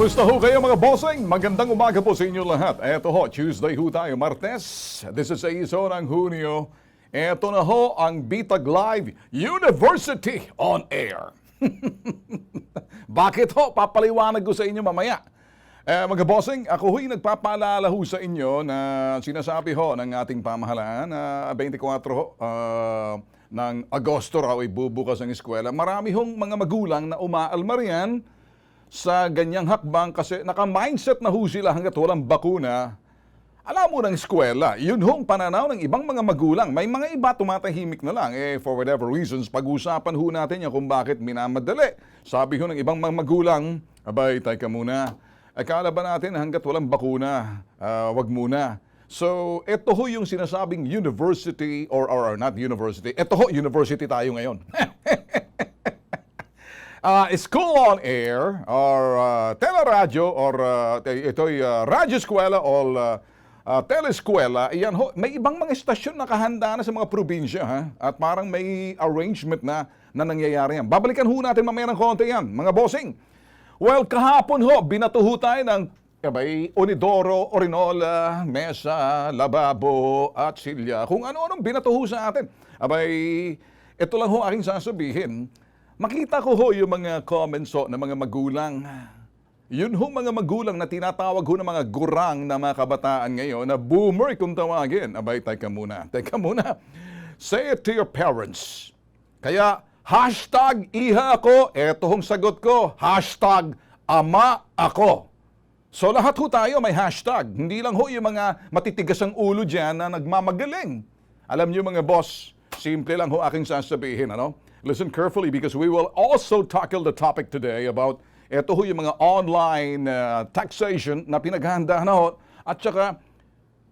Kumusta ho kayo mga bossing? Magandang umaga po sa inyo lahat. Eto ho, Tuesday ho tayo, Martes. This is 6 ng Hunyo. Eto na ho ang Bitag Live University on Air. Bakit ho? Papaliwanag ko sa inyo mamaya. Mga bossing, ako ho'y nagpapaalala ho sa inyo na sinasabi ho ng ating pamahalaan na 24 ho, ng Agosto raw ay bubukas ang eskwela. Marami hong mga magulang na umaalma riyan sa ganyang hakbang kasi naka-mindset na ho sila hanggat walang bakuna. Alam mo ng eskwela, yun hong pananaw ng ibang mga magulang. May mga iba tumatahimik na lang. For whatever reasons, pag-usapan ho natin yan kung bakit minamadali. Sabi ho ng ibang mga magulang, abay, teka muna. Akala ba natin hanggat walang bakuna, wag muna. So, ito ho yung sinasabing university or not university. Ito ho, university tayo ngayon. School on air or teleradyo or ito'y radyo eskwela o teleskwela, iyan ho, may ibang mga estasyon na kahanda na sa mga probinsya ha? At parang may arrangement na nangyayari yan. Babalikan ho natin mamaya ng konti yan, mga bossing. Well, kahapon ho, binato ho tayo ng Unidoro, Orinola, Mesa, Lababo, at Silya. Kung ano-anong binato ho sa atin. Ito lang ho aking sasabihin. Makita ko ho yung mga comments ho ng mga magulang. Yun ho mga magulang na tinatawag ho ng mga gurang na mga kabataan ngayon na boomer kung tawagin. Teka muna. Say it to your parents. Kaya, hashtag iha ako. Eto hong sagot ko. Hashtag ama ako. So lahat ho tayo may hashtag. Hindi lang ho yung mga matitigas ang ulo dyan na nagmamagaling. Alam niyo mga boss, simple lang ho aking sasabihin, ano? Listen carefully because we will also tackle the topic today about ito ho yung mga online taxation na pinaghahanda na ho. At saka,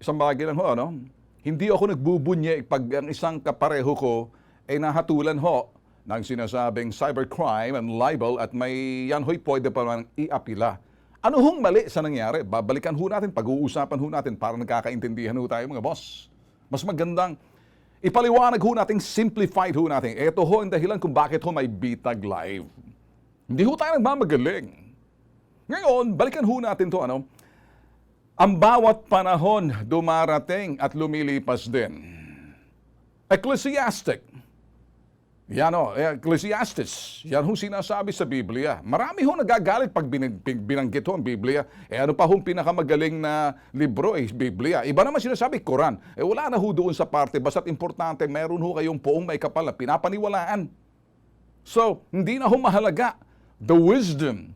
isang bagay lang ho, ano? Hindi ako nagbubunye pag ang isang kapareho ko ay nahatulan ho ng sinasabing cybercrime and libel at may yan ho'y pwede pa man iapila. Ano hong mali sa nangyari? Babalikan ho natin, pag-uusapan ho natin para nagkakaintindihan ho tayo mga boss. Mas magandang ipaliwanag ho natin, simplified ho natin. Ito ho ang dahilan kung bakit ho may Bitag Live. Hindi ho tayo nagmamagaling. Ngayon, balikan ho natin to ano. Ang bawat panahon dumarating at lumilipas din. Ecclesiastic. Yan o, Ecclesiastes. Yan ho sinasabi sa Biblia. Marami ho nagagalit pag binanggit ho ang Biblia. Ano pa hong pinakamagaling na libro Biblia. Iba naman sinasabi, Quran. Wala na ho doon sa parte. Basta't importante, meron ho kayong poong may kapal na pinapaniwalaan. So, hindi na ho mahalaga. The wisdom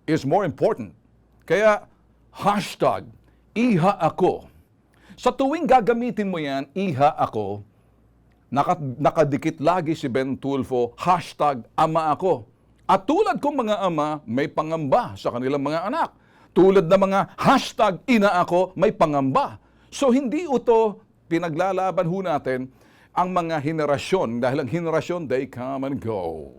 is more important. Kaya, hashtag, iha ako. Sa tuwing gagamitin mo yan, iha ako, nakadikit lagi si Ben Tulfo, hashtag ama ako. At tulad kong mga ama, may pangamba sa kanilang mga anak. Tulad ng mga hashtag ina ako, may pangamba. So hindi ito pinaglalaban ho natin ang mga henerasyon. Dahil ang henerasyon, they come and go.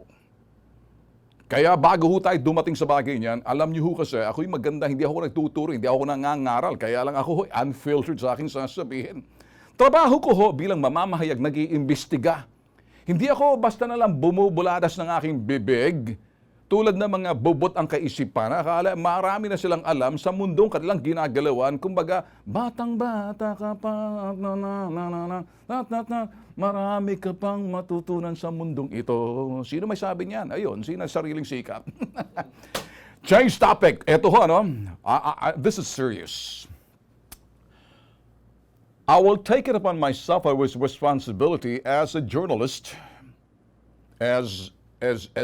Kaya bago ho tayo dumating sa bagay niyan, alam niyo ho kasi, ako'y maganda, hindi ako nagtuturo, hindi ako nangangaral. Kaya lang ako unfiltered sa aking sasabihin. Trabaho ko ho bilang mamamahayag, nag-iimbestiga. Hindi ako basta na lang bumubuladas ng aking bibig, tulad ng mga bobot ang kaisipan. Akala marami na silang alam sa mundong kanilang ginagalawan. Kumbaga, batang-bata ka pa, marami ka pang matutunan sa mundong ito. Sino may sabi niyan? Ayun, sino sariling sikap? Change topic. Ito ho, ano? This is serious. I will take it upon myself as responsibility as a journalist, as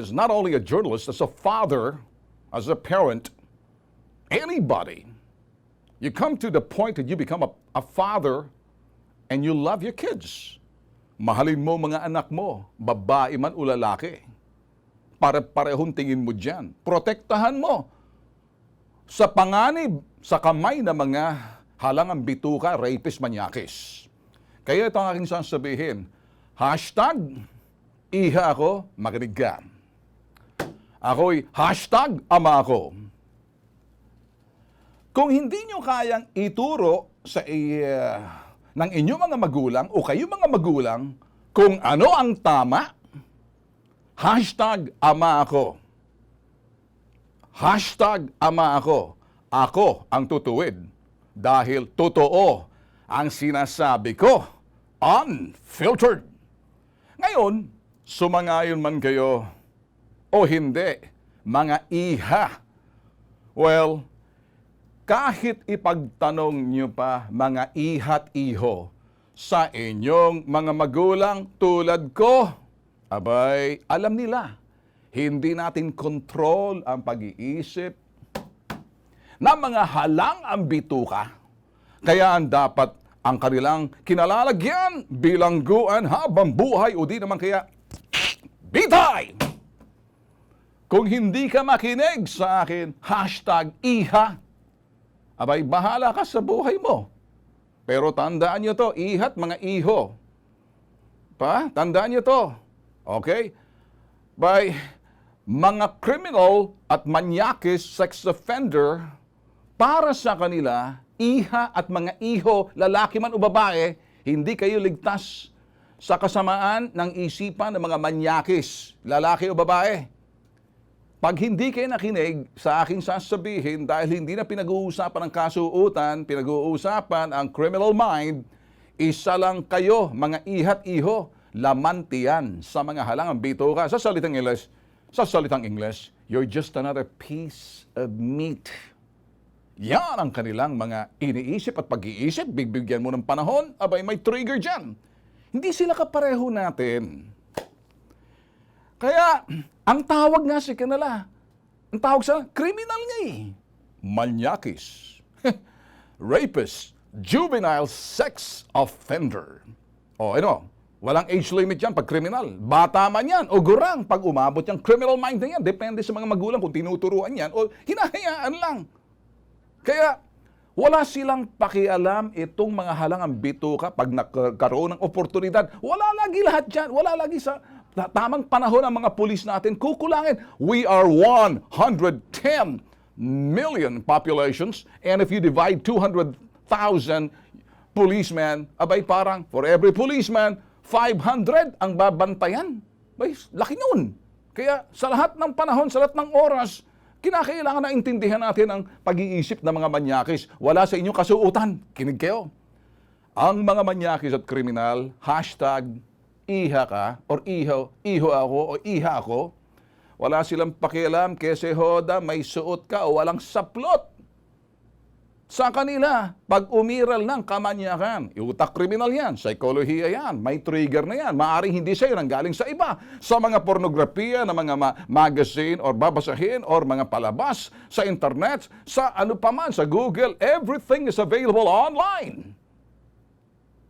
not only a journalist, as a father, as a parent, anybody. You come to the point that you become a father and you love your kids. Mahalin mo mga anak mo, babae man o lalaki. Pare-parehong tingin mo dyan. Protektahan mo sa panganib, sa kamay na mga halangang bituka, rapist, manyakis. Kaya ito ang aking sasabihin, hashtag, iha ako, makinig ka. Ako'y hashtag, ama ako. Kung hindi nyo kayang ituro sa ng inyong mga magulang o kayo mga magulang kung ano ang tama, hashtag, ama ako. Hashtag ama ako. Ako ang tutuwid. Dahil totoo ang sinasabi ko. Unfiltered. Ngayon, sumangayon man kayo o hindi, mga iha. Well, kahit ipagtanong nyo pa mga iha't iho sa inyong mga magulang tulad ko, abay, alam nila, hindi natin kontrol ang pag-iisip ng mga halang ang bituka. Kaya ang dapat ang kanilang kinalalagyan, bilangguan habang buhay o di naman kaya bitay! Kung hindi ka makinig sa akin, hashtag iha, abay bahala ka sa buhay mo. Pero tandaan nyo to, ihat mga iho. Tandaan nyo to. Okay? By mga criminal at manyakis sex offender, para sa kanila, iha at mga iho, lalaki man o babae, hindi kayo ligtas sa kasamaan ng isipan ng mga manyakis, lalaki o babae. Pag hindi kayo nakinig sa aking sasabihin dahil hindi na pinag-uusapan ang kasuutan, pinag-uusapan ang criminal mind, isa lang kayo, mga iha't iho, lamantiyan sa mga halangang bituka. Sa salitang English, you're just another piece of meat. Yan ang kanilang mga iniisip at pag-iisip. Bigbigyan mo ng panahon, abay may trigger dyan. Hindi sila kapareho natin. Kaya, ang tawag nga sa kanila, ang tawag sa criminal nga eh. Manyakis, rapist, juvenile sex offender. O ano, walang age limit yan pag criminal. Bata man yan o gurang pag umabot yung criminal mind na yan. Depende sa mga magulang kung tinuturuan yan o hinahayaan lang. Kaya, wala silang pakialam itong mga halangang bituka pag nagkaroon ng oportunidad. Wala lagi lahat dyan. Wala lagi sa tamang panahon ang mga pulis natin. Kukulangin. We are 110 million populations and if you divide 200,000 policemen, abay parang for every policeman, 500 ang babantayan. Bay, laki nun. Kaya sa lahat ng panahon, sa lahat ng oras, kinakailangan na intindihan natin ang pag-iisip ng mga manyakis. Wala sa inyong kasuutan. Kinig kayo. Ang mga manyakis at kriminal, hashtag iha ka, or iho ako, o iha ako, wala silang pakialam kasi hoda may suot ka o walang saplot. Sa kanila, pag umiral ng kamanyakan, utak kriminal yan, psikolohiya yan, may trigger na yan, maaaring hindi sa'yo nanggaling sa iba, sa mga pornografiya na mga magazine or babasahin or mga palabas sa internet, sa ano pa man, sa Google, everything is available online.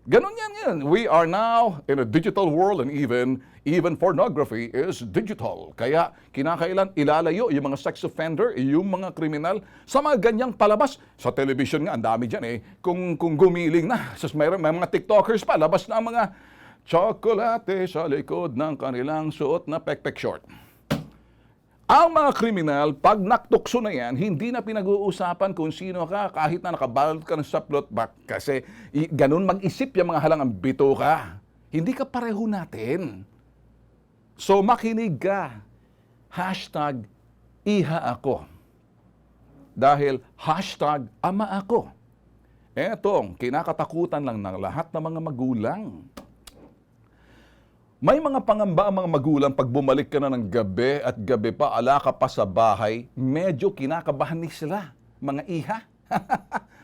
Ganun yan. We are now in a digital world and even pornography is digital. Kaya kinakailan ilalayo yung mga sex offender, yung mga kriminal sa mga ganyang palabas. Sa television nga, ang dami dyan eh. Kung gumiling na, may mga TikTokers pa, labas na ang mga tsokolate sa likod ng kanilang suot na pekpek short. Ang mga kriminal, pag naktukso na yan, hindi na pinag-uusapan kung sino ka, kahit na nakabalot ka ng saplot, kasi ganun mag-isip yung mga halangang bituka. Hindi ka pareho natin. So makinig ka. Hashtag iha ako. Dahil hashtag ama ako. Etong kinakatakutan lang ng lahat ng mga magulang. May mga pangamba ang mga magulang pag bumalik ka na ng gabi at gabi pa, ala ka pa sa bahay, medyo kinakabahan ni sila, mga iha.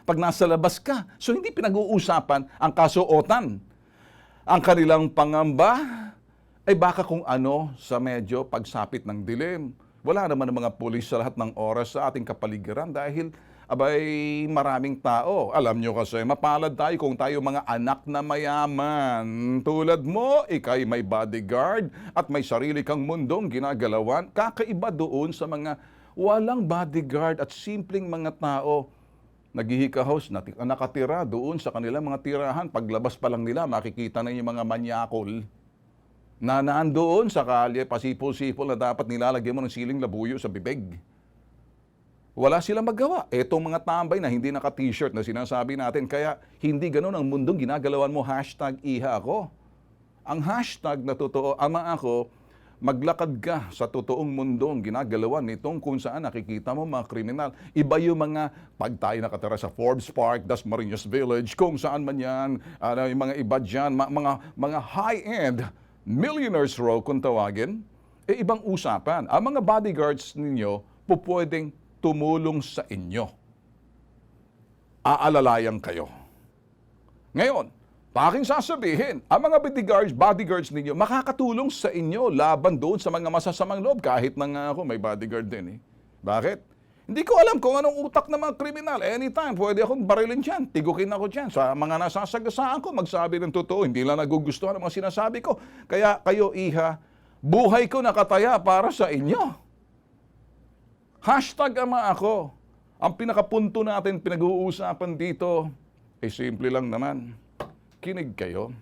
Pag nasa labas ka, so hindi pinag-uusapan ang kasuotan. Ang kanilang pangamba ay baka kung ano sa medyo pagsapit ng dilim. Wala naman ang mga pulis sa lahat ng oras sa ating kapaligiran dahil abay, maraming tao. Alam nyo kasi, mapalad tayo kung tayo mga anak na mayaman. Tulad mo, ikay may bodyguard at may sarili kang mundong ginagalawan. Kakaiba doon sa mga walang bodyguard at simpleng mga tao. Naghihikahos, nakatira doon sa kanilang mga tirahan. Paglabas pa lang nila, makikita na yung mga manyakol na naandoon sa kalye, pasipol-sipol na dapat nilalagyan mo ng siling labuyo sa bibig. Wala silang magawa. Etong mga tambay na hindi naka-t-shirt na sinasabi natin, kaya hindi ganun ang mundong ginagalawan mo, hashtag iha ako. Ang hashtag na totoo, ama ako, maglakad ka sa totoong mundong ginagalawan nitong kung saan nakikita mo mga kriminal. Iba yung mga, pag tayo nakatira sa Forbes Park, Dasmariñas Village, kung saan man yan, yung mga iba dyan, mga high-end millionaires raw kung tawagin, ibang usapan. Ang mga bodyguards ninyo pwedeng tumulong sa inyo. Aalalayan kayo. Ngayon, aking sasabihin, ang mga bodyguards ninyo, makakatulong sa inyo laban doon sa mga masasamang loob. Kahit na nga ako, may bodyguard din eh. Bakit? Hindi ko alam kung anong utak ng mga kriminal. Anytime, pwede akong barilin dyan. Tigukin ako dyan. Sa mga nasasagasaan ko, magsabi ng totoo. Hindi lang nagugustuhan ang mga sinasabi ko. Kaya kayo, iha, buhay ko nakataya para sa inyo. #ama ako. Ang pinakapunto natin, pinag-uusapan dito, simple lang naman. Kinig kayo.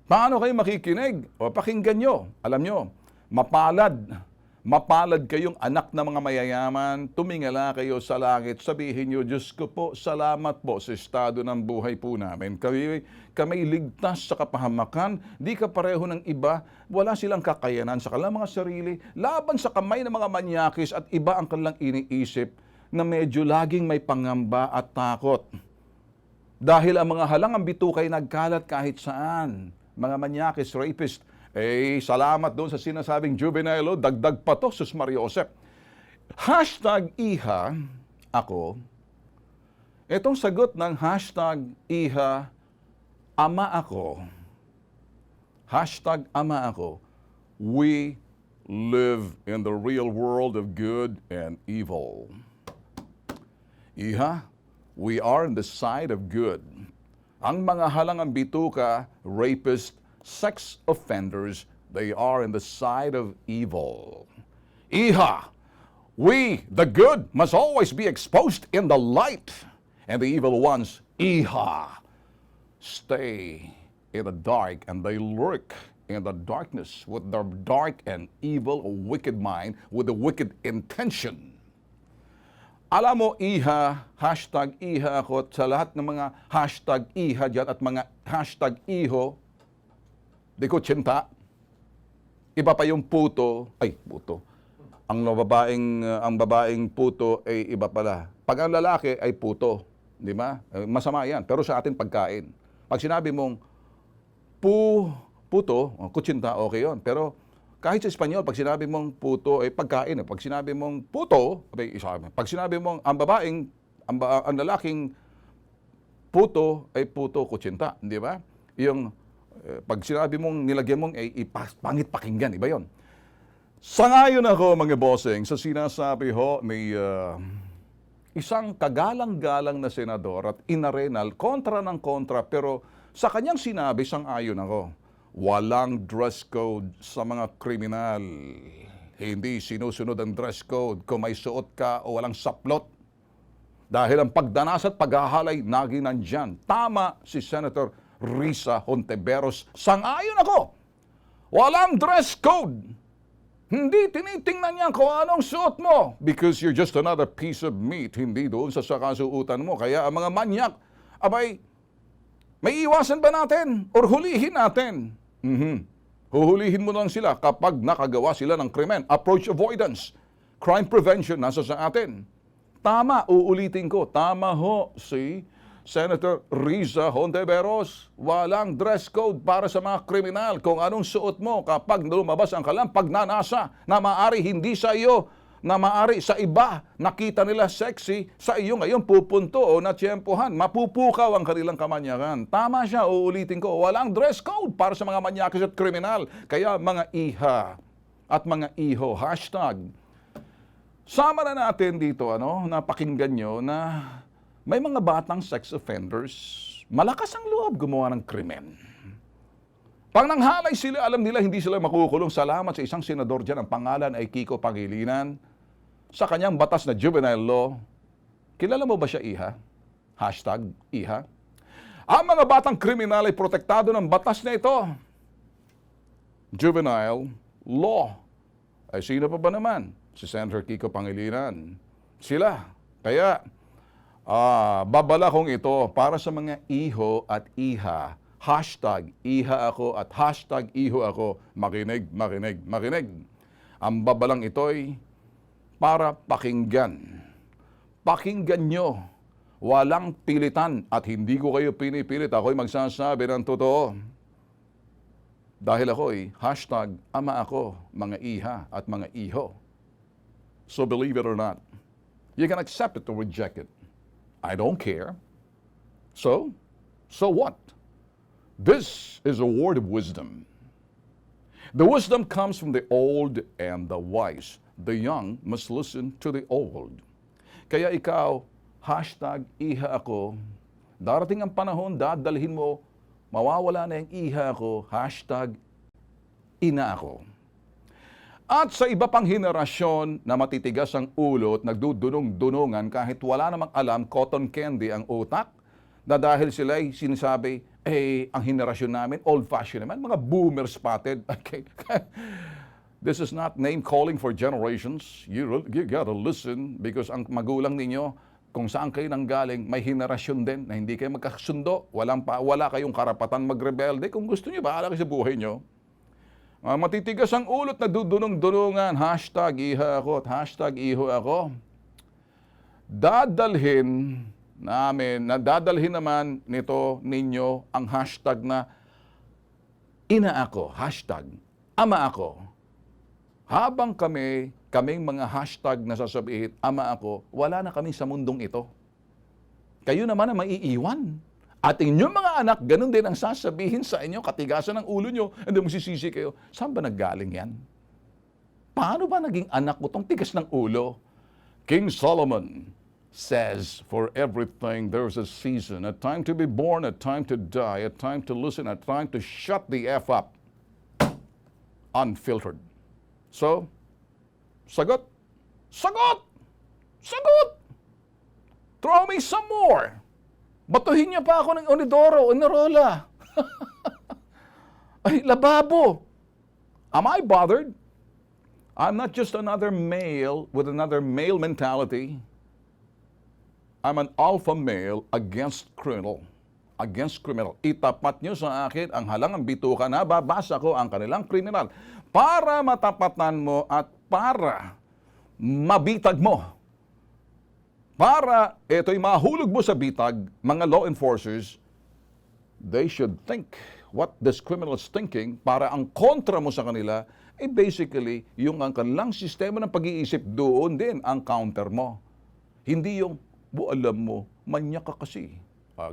Paano kayo makikinig? O pakinggan nyo. Alam nyo, mapalad kayong anak ng mga mayayaman, tumingala kayo sa langit, sabihin nyo, Diyos ko po, salamat po sa estado ng buhay po namin. Kami ligtas sa kapahamakan, di ka pareho ng iba, wala silang kakayanan sa kanilang mga sarili, laban sa kamay ng mga manyakis at iba ang kanilang iniisip na medyo laging may pangamba at takot. Dahil ang mga halangang bitukay nagkalat kahit saan. Mga manyakis, rapist, salamat doon sa sinasabing juvenile, dagdag pa to, Sus Mariosep. #iha ako. Itong sagot ng #iha ama ako. #ama ako. We live in the real world of good and evil. Iha, we are on the side of good. Ang mga halangang bituka, rapist, sex offenders, they are in the side of evil. Iha, we, the good, must always be exposed in the light. And the evil ones, iha, stay in the dark and they lurk in the darkness with their dark and evil, wicked mind, with a wicked intention. Alam mo, iha, #iha ako, sa lahat ng mga #iha dyan at mga #iho, di ko tsinta. Iba pa yung puto. Ang babaeng puto ay iba pala. Pag ang lalaki ay puto, di ba? Masama yan. Pero sa atin pagkain. Pag sinabi mong puto, kutsinta, okay yun. Pero kahit sa Espanyol, pag sinabi mong puto ay pagkain. Pag sinabi mong puto, pag sinabi mong ang lalaking puto ay puto, kutsinta, di ba? Yung pag sinabi mong nilagyan mong pangit pakinggan, iba yon. Sangayon ako mga bossing sa sinasabi ho ni isang kagalang-galang na senador at inarenal kontra ng kontra, pero sa kanyang sinabi, sang-ayon ako. Walang dress code sa mga kriminal. Hindi sinusunod ang dress code kung may suot ka o walang saplot. Dahil ang pagdanas at paghahalay naging nandyan. Tama si Senator Risa Hontiveros. Sang-ayon ako. Walang dress code. Hindi tinitingnan niya kung anong suot mo. Because you're just another piece of meat. Hindi doon sa kasuutan mo. Kaya ang mga manyak, may iwasan ba natin? Or hulihin natin? Huhulihin mo lang sila kapag nakagawa sila ng krimen. Approach avoidance. Crime prevention, nasa sa atin. Tama, uulitin ko. Tama ho si Senator Risa Hontiveros. Walang dress code para sa mga kriminal. Kung anong suot mo kapag lumabas ang kalang pagnanasa na maari hindi sa iyo, na maari sa iba, nakita nila sexy, sa iyo ngayon pupunto o natsyempohan, mapupukaw ang kanilang kamanyakan. Tama siya, uulitin ko, walang dress code para sa mga manyakis at kriminal. Kaya mga iha at mga iho, sama na natin dito, napakinggan nyo na may mga batang sex offenders, malakas ang loob gumawa ng krimen. Pag nanghalay sila, alam nila hindi sila makukulong. Salamat sa isang senador dyan, ang pangalan ay Kiko Pangilinan. Sa kanyang batas na juvenile law, kilala mo ba siya, iha? #iha. Ang mga batang kriminal ay protektado ng batas na ito. Juvenile law. Ay sino pa ba naman? Si Senator Kiko Pangilinan. Sila. Kaya, babala kong ito para sa mga iho at iha, hashtag iha ako at hashtag iho ako. Makinig, makinig, makinig. Ang babalang ito'y para pakinggan. Pakinggan nyo. Walang pilitan at hindi ko kayo pinipilit. Ako'y magsasabi ng totoo. Dahil ako'y hashtag ama ako, mga iha at mga iho. So believe it or not, you can accept it or reject it. I don't care. So what? This is a word of wisdom. The wisdom comes from the old and the wise. The young must listen to the old. Kaya ikaw, hashtag iha ako, darating ang panahon, dadalhin mo, mawawala na yung iha ako, hashtag ina ako. At sa iba pang henerasyon na matitigas ang ulo at nagdudunong-dunungan kahit wala namang alam, cotton candy ang utak, na dahil sila ay sinasabi, ang henerasyon namin, old-fashioned naman, mga boomer spotted. Okay. This is not name-calling for generations. You gotta listen because ang magulang ninyo, kung saan kayo nanggaling, may henerasyon din na hindi kayo magkasundo. Wala kayong karapatan magrebelde. Kung gusto niyo, bahala kayo sa buhay niyo. Matitigas ang ulot na dudunong-dunungan, hashtag iha ako at hashtag iho ako. Dadalhin naman nito ninyo ang hashtag na ina ako, hashtag ama ako. Habang kaming mga hashtag na sasabihin, ama ako, wala na kami sa mundong ito. Kayo naman ang maiiwan. At inyong mga anak, ganun din ang sasabihin sa inyo, katigasan ng ulo nyo, and then magsisisi kayo, saan ba naggaling yan? Paano ba naging anak mo tong tigas ng ulo? King Solomon says, for everything there's a season, a time to be born, a time to die, a time to listen, a time to shut the F up. Unfiltered. So, sagot! Sagot! Sagot! Throw me some more! Batuhin niya pa ako ng Onidoro, Onirola. Ay, lababo. Am I bothered? I'm not just another male with another male mentality. I'm an alpha male against criminal. Against criminal. Itapat niyo sa akin ang halangang bituka na babasa ko ang kanilang kriminal para matapatan mo at para mabitag mo. Para ito'y mahulog mo sa bitag, mga law enforcers, they should think what this criminal is thinking para ang kontra mo sa kanila, basically, yung ang kanilang sistema ng pag-iisip, doon din ang counter mo. Hindi yung, alam mo, manyak ka kasi.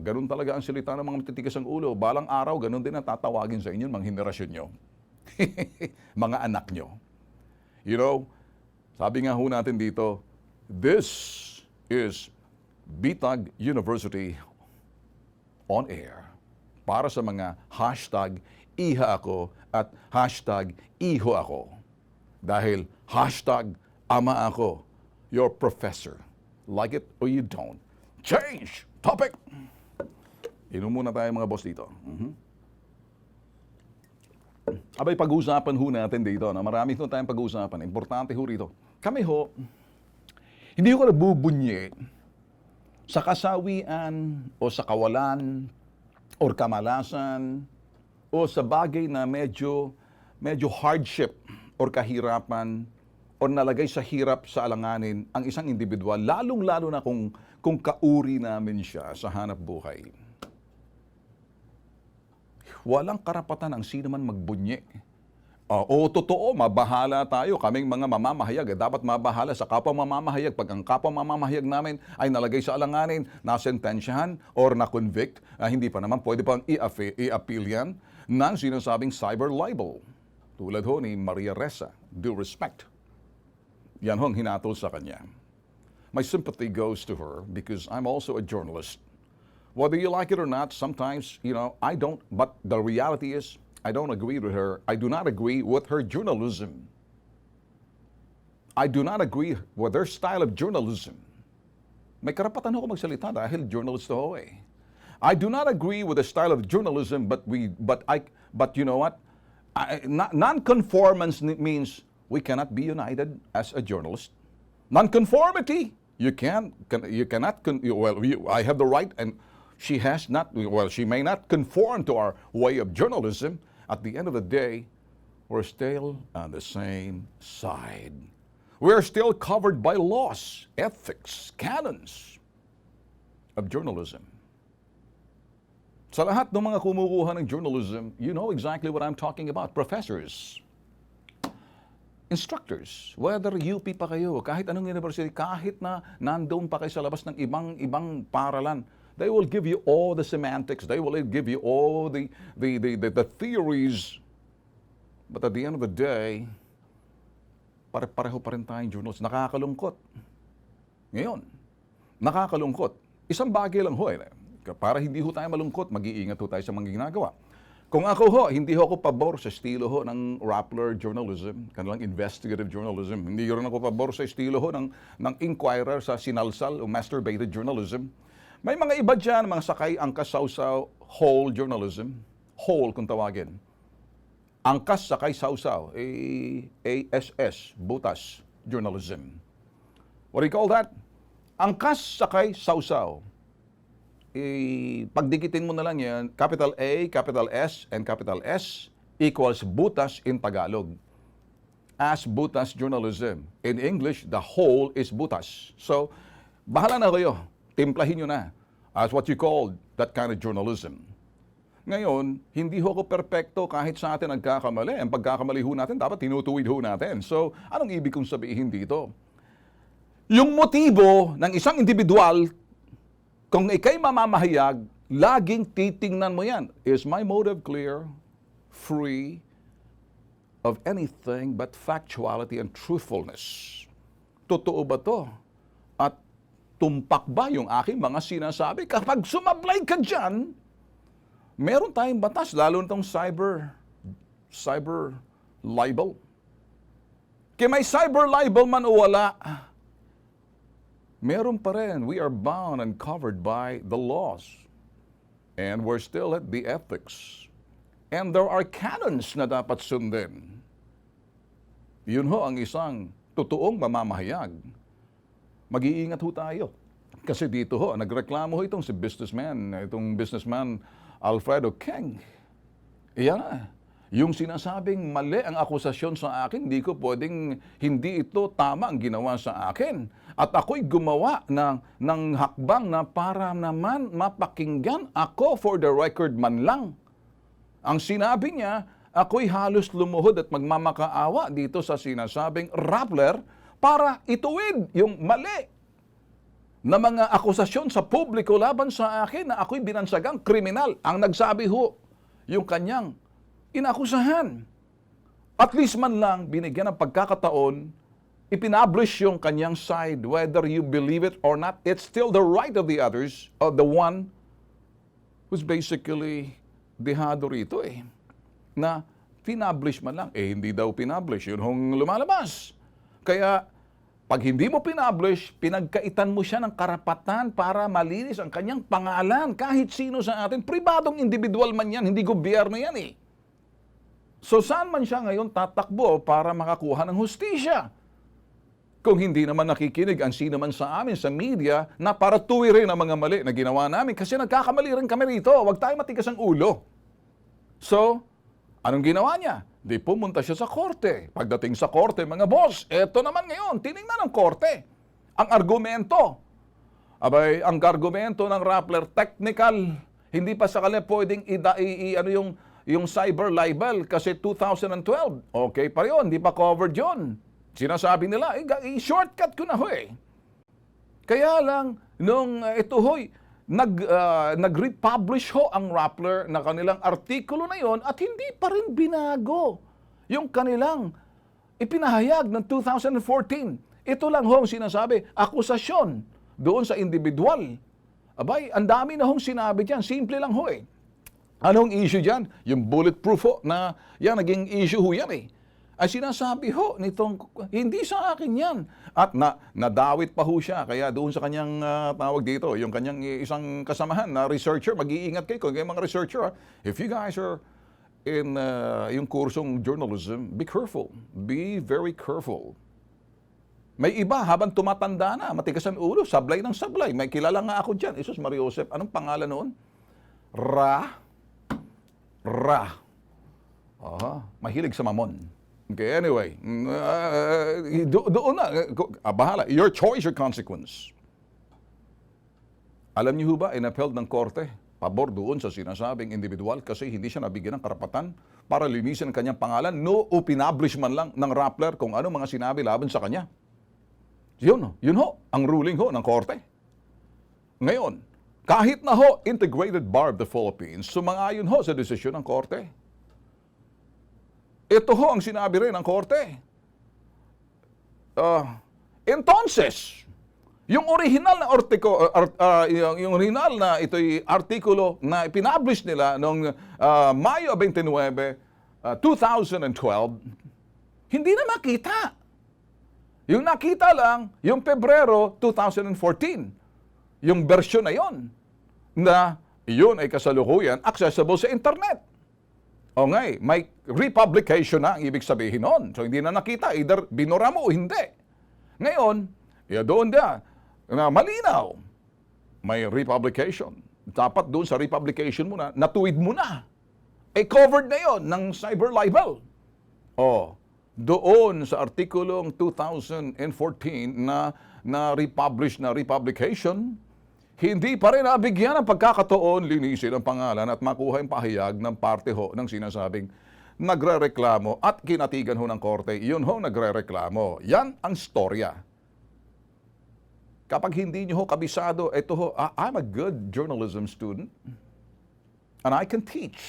Ganun talaga ang salita ng mga matitigas ang ulo. Balang araw, ganun din ang tatawagin sa inyo, mga henerasyon nyo. Mga anak nyo. You know, sabi nga ho natin dito, this is Bitag University on air para sa mga hashtag iha ako at hashtag iho ako. Dahil hashtag ama ako, your professor. Like it or you don't. Change topic! Inom muna tayo mga boss dito. Abay, pag-uusapan ho natin dito. Marami ho tayong pag-uusapan. Importante ho rito. Kami ho, hindi ko nabubunyi sa kasawian o sa kawalan o kamalasan o sa bagay na medyo hardship o kahirapan o nalagay sa hirap sa alanganin ang isang individual, lalong-lalo na kung kauri namin siya sa hanap buhay. Walang karapatan ang sino man magbunyi. Totoo, mabahala tayo. Kaming mga mamamahayag, dapat mabahala sa kapwa mamamahayag. Pag ang kapwa mamamahayag namin ay nalagay sa alanganin, nasentensyahan or na-convict, hindi pa naman pwede pang i-appeal yan ng sinasabing cyber libel. Tulad ho ni Maria Ressa, due respect. Yan ho ang hinatol sa kanya. My sympathy goes to her because I'm also a journalist. Whether you like it or not, sometimes, I don't, but the reality is, I don't agree with her. I do not agree with her journalism. I do not agree with her style of journalism. May karapatan ako magsalita dahil journalist ako eh. I do not agree with the style of journalism, but you know what? Non-conformance means we cannot be united as a journalist. Non-conformity, I have the right and she has not, well, she may not conform to our way of journalism. At the end of the day, we're still on the same side. We're still covered by laws, ethics, canons of journalism. Sa lahat ng mga kumukuha ng journalism, you know exactly what I'm talking about. Professors, instructors, whether UP pa kayo, kahit anong university, kahit na nandoon pa kayo sa labas ng ibang paralan, they will give you all the semantics, they will give you all the theories. But at the end of the day, pareho pa rin tayong journalists. Nakakalungkot. Ngayon, nakakalungkot. Isang bagay lang ho, para hindi ho tayo malungkot, mag-iingat ho tayo sa mga ginagawa. Kung ako ho, hindi ho ako pabor sa estilo ho ng Rappler journalism, kanilang investigative journalism. Hindi rin ako pabor sa estilo ho ng Inquirer sa sinalsal o masturbated journalism. May mga iba dyan, mga sakay angkas sausaw, whole journalism. Whole kung tawagin. Angkas sakay sausaw, ASS, butas journalism. What do you call that? Angkas sakay sausaw. Pagdikitin mo na lang yan, capital A, capital S, and capital S equals butas in Tagalog. As butas journalism. In English, the whole is butas. So, bahala na kayo. Timplahin nyo na as what you call that kind of journalism. Ngayon, hindi ho ako perpekto kahit sa atin nagkakamali. Ang pagkakamali ho natin, dapat tinutuwid ho natin. So, anong ibig kong sabihin dito? Yung motibo ng isang individual, kung ikay mamamahayag, laging titingnan mo yan. Is my motive clear, free of anything but factuality and truthfulness? Totoo ba to? At tumpak ba yung aking mga sinasabi? Kapag sumablay ka dyan, meron tayong batas, lalo nitong cyber libel. Kaya may cyber libel man o wala, meron pa rin. We are bound and covered by the laws. And we're still at the ethics. And there are canons na dapat sundin. Yun ho ang isang totoong mamamahayag. Mag-iingat ho tayo. Kasi dito ho, nagreklamo ho itong businessman Alfredo King. Iyan na. Yung sinasabing mali ang akusasyon sa akin, hindi ito tama ang ginawa sa akin. At ako'y gumawa ng hakbang na para naman mapakinggan ako for the record man lang. Ang sinabi niya, ako'y halos lumuhod at magmamakaawa dito sa sinasabing Rappler para ituwid yung mali na mga akusasyon sa publiko laban sa akin na ako'y binansagang kriminal. Ang nagsabi ho, yung kanyang inakusahan. At least man lang, binigyan ng pagkakataon, ipinablish yung kanyang side, whether you believe it or not, it's still the right of the others, of the one who's basically dehado rito na pinablish man lang. Hindi daw pinablish, yun hong lumalabas. Kaya, pag hindi mo pinablish, pinagkaitan mo siya ng karapatan para malinis ang kanyang pangalan. Kahit sino sa atin, pribadong individual man yan, hindi gobyerno yan So saan man siya ngayon tatakbo para makakuha ng hustisya? Kung hindi naman nakikinig ang sino man sa amin sa media na para tuwirin ang mga mali na ginawa namin kasi nagkakamali rin kami rito. Huwag tayo matigas ang ulo. So, anong ginawa niya? Di pumunta siya sa korte. Pagdating sa korte, mga boss, eto naman ngayon, tinignan ng korte. Ang argumento. Abay, ang argumento ng Rappler, technical. Hindi pa sa kanila pwedeng yung cyber libel kasi 2012. Okay pa yun, hindi pa covered yun. Sinasabi nila, shortcut ko na ho Kaya lang, nung ito ho'y, nag-republish ho ang Rappler na kanilang artikulo na yon at hindi pa rin binago yung kanilang ipinahayag ng 2014. Ito lang ho ang sinasabi, akusasyon doon sa individual. Abay, ang dami na hong sinabi dyan, simple lang ho Anong issue dyan? Yung bulletproof ho na yan, naging issue ho yan Ay sinasabi ho nitong, hindi sa akin yan. At nadawit pa ho siya. Kaya doon sa kanyang tawag dito, yung kanyang isang kasamahan na researcher, mag-iingat kayo kung kayo mga researcher. If you guys are in yung kursong journalism, be careful. Be very careful. May iba, habang tumatanda na, matigas ang ulo, sablay ng sablay. May kilala nga ako dyan, Jesus Mariosep. Anong pangalan noon? Ra. Mahilig sa mamon. Okay, anyway. Doon na. Bahala. Your choice, your consequence. Alam niyo ba, inapheld ng korte, pabor doon sa sinasabing individual kasi hindi siya nabigyan ng karapatan para linisin ang kanyang pangalan, no o pinablish man lang ng Rappler kung ano mga sinabi laban sa kanya. Yun ho, ang ruling ho ng korte. Ngayon, kahit na ho, Integrated Bar of the Philippines, sumang-ayon ho sa desisyon ng korte. Ito ho ang sinabi rin ng korte. Entonces, yung original na yung original na ito'y artikulo na ipinablish nila noong Mayo 29, 2012, hindi na makita. Yung nakita lang, yung Pebrero 2014, yung version na yon, na yun ay kasalukuyan accessible sa internet. O ngay, may republication na ang ibig sabihin noon. So hindi na nakita, either binura mo o hindi. Ngayon, doon na malinaw, may republication. Dapat doon sa republication mo na, natuwid mo na. Covered na yon ng cyber libel. Doon sa artikulong 2014 na republish na republication, hindi pa rin nabigyan ng pagkakataon linisin ang pangalan at makuha yung pahayag ng parte ho ng sinasabing nagrereklamo at kinatigan ho ng korte. Yun ho nagrereklamo. Yan ang storya. Kapag hindi nyo ho kabisado, ito ho, I'm a good journalism student and I can teach.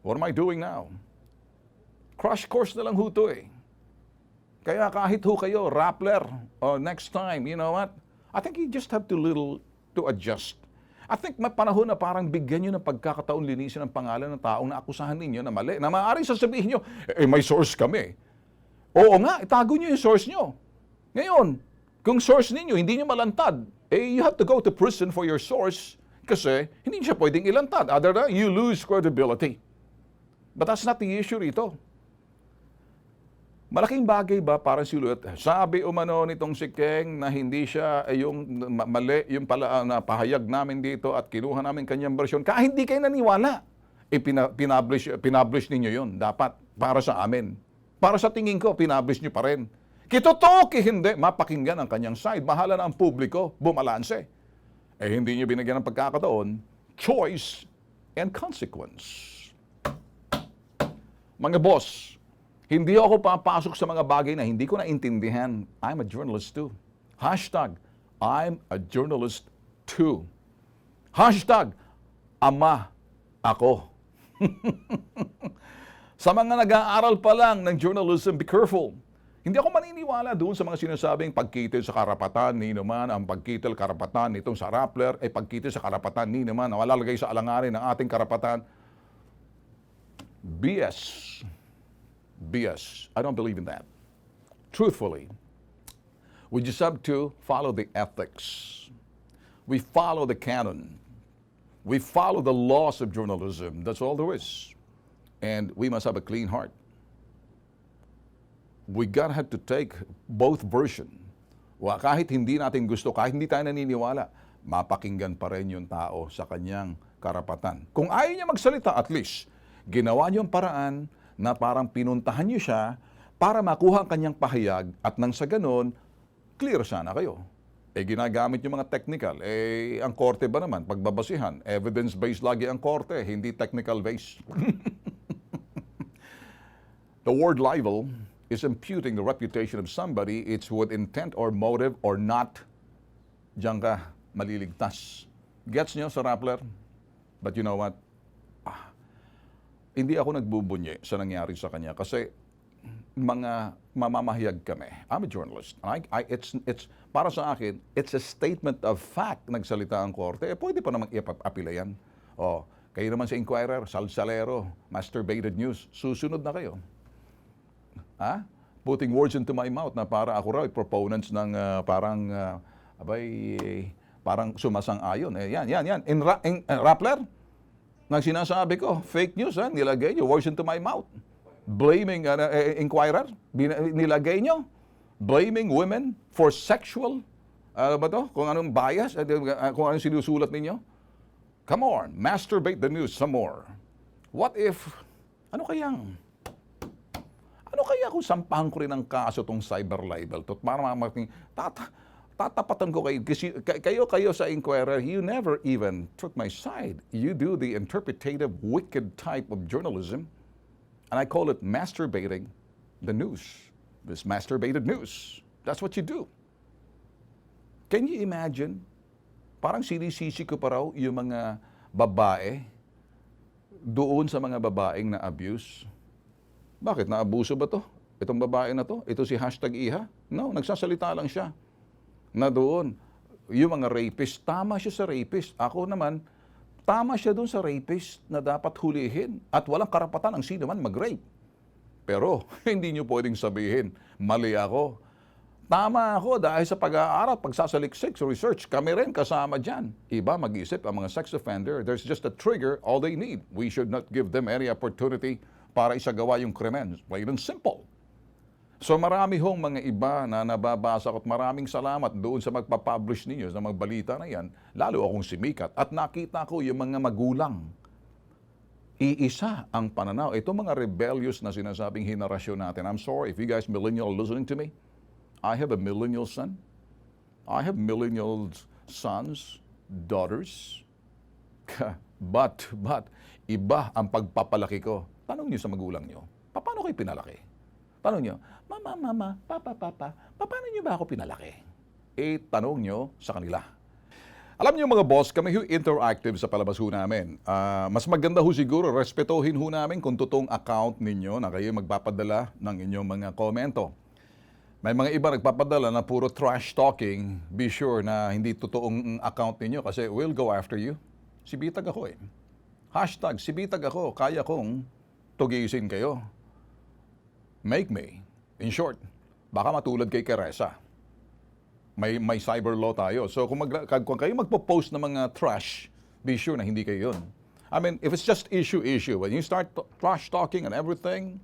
What am I doing now? Crash course na lang ho to eh. Kaya kahit ho kayo, Rappler, next time, you know what? I think you just have to adjust. I think may panahon na parang bigyan nyo ng pagkakataon linisin ang pangalan ng taong naakusahan ninyo na mali. Na maaaring sasabihin nyo, may source kami. Oo nga, itago nyo yung source nyo. Ngayon, kung source ninyo, hindi nyo malantad, you have to go to prison for your source kasi hindi siya pwedeng ilantad. Other than you lose credibility. But that's not the issue rito. Malaking bagay ba parang siluet? Sabi umano nitong si Keng na hindi siya yung mali, yung pala na pahayag namin dito at kinuha namin kanyang version. Kahit hindi kayo naniwala, pinablish ninyo yun. Dapat para sa amin. Para sa tingin ko, pinablish nyo pa rin. Kitotoki hindi, mapakinggan ang kanyang side. Mahala na ang publiko, bumalanse. Hindi nyo binigyan ng pagkakataon, choice and consequence. Mga boss, hindi ako papasok sa mga bagay na hindi ko naintindihan. I'm a journalist too. Hashtag, I'm a journalist too. Hashtag, ama ako. Sa mga nag-aaral pa lang ng journalism, be careful. Hindi ako maniniwala doon sa mga sinasabing pagkitil sa karapatan ni naman, ang pagkitil karapatan nitong sa Rappler, ay pagkitil sa karapatan ni naman na walalagay sa alanganin ng ating karapatan. BS. I don't believe in that. Truthfully, we just have to follow the ethics. We follow the canon. We follow the laws of journalism. That's all there is. And we must have a clean heart. We gotta have to take both version. Kahit hindi natin gusto, kahit hindi tayo naniniwala, mapakinggan pa rin yung tao sa kanyang karapatan. Kung ayaw niya magsalita, at least, ginawa niyo ang paraan na parang pinuntahan niyo siya para makuha ang kanyang pahayag at nang sa ganon, clear sana kayo. Ginagamit yung mga technical. Ang korte ba naman, pagbabasihan, evidence-based lagi ang korte, hindi technical-based. The word libel is imputing the reputation of somebody, it's with intent or motive or not. Diyan ka maliligtas. Gets nyo sa Rappler? But you know what? Hindi ako nagbubunye sa nangyari sa kanya kasi mga mamamahayag kami. I'm a journalist. It's para sa akin, it's a statement of fact nagsalita ang korte. Pwede pa namang iapila yan. Kayo naman sa Inquirer, Salsalero, Masturbated News, susunod na kayo. Putting words into my mouth na para ako raw proponents ng parang sumasang-ayon. Yan. In Rappler, nang sinasabi ko, fake news, nilagay nyo, words into my mouth. Blaming Inquirer, nilagay nyo. blaming women for sexual, ano ba to? Kung anong bias, kung anong sinusulat ninyo. Come on, masturbate the news some more. What if, ano kaya kung sampahan ko rin ang kaso tong cyber libel to? Para mamating, tatapatan ko kayo sa inquirer, you never even took my side. You do the interpretative, wicked type of journalism, and I call it masturbating the news. This masturbated news. That's what you do. Can you imagine? Parang sinisisi ko pa raw yung mga babae doon sa mga babaeng na-abuse. Bakit? Na-abuso ba to? Itong babae na to? Ito si #Iha? No, nagsasalita lang siya. Na doon, yung mga rapist, tama siya sa rapist. Ako naman, tama siya doon sa rapist na dapat hulihin. At walang karapatan ang sino man mag-rape. Pero, hindi nyo pwedeng sabihin, mali ako. Tama ako dahil sa pag-aaral, pagsasaliksik, research, kami rin kasama dyan. Iba mag-isip ang mga sex offender, there's just a trigger, all they need. We should not give them any opportunity para isagawa yung krimen. Plain and simple. So marami hong mga iba na nababasa ko at maraming salamat doon sa magpapublish ninyo sa mga balita na yan, lalo akong sumikat at nakita ko yung mga magulang. Iisa ang pananaw. Ito mga rebellious na sinasabing henerasyon natin. I'm sorry if you guys millennial listening to me. I have a millennial son. I have millennial sons, daughters. But, iba ang pagpapalaki ko. Tanong niyo sa magulang niyo, paano kayo pinalaki? Tanong niyo, mama, papa, paano niyo ba ako pinalaki? Tanong niyo sa kanila. Alam niyo mga boss, kami ho interactive sa palabas ho namin. Mas maganda ho siguro, respetuhin ho namin kung totoong account ninyo na kayo magpapadala ng inyong mga komento. May mga iba nagpapadala na puro trash talking, be sure na hindi totoong account ninyo kasi we'll go after you. Sibitag ako eh. #sibitag ako, kaya kong tugisin kayo. Make me. In short, baka matulad kay Teresa. May cyber law tayo. So kung kayo magpo-post ng mga trash, be sure na hindi kayo yun. I mean, if it's just issue. When you start trash talking and everything,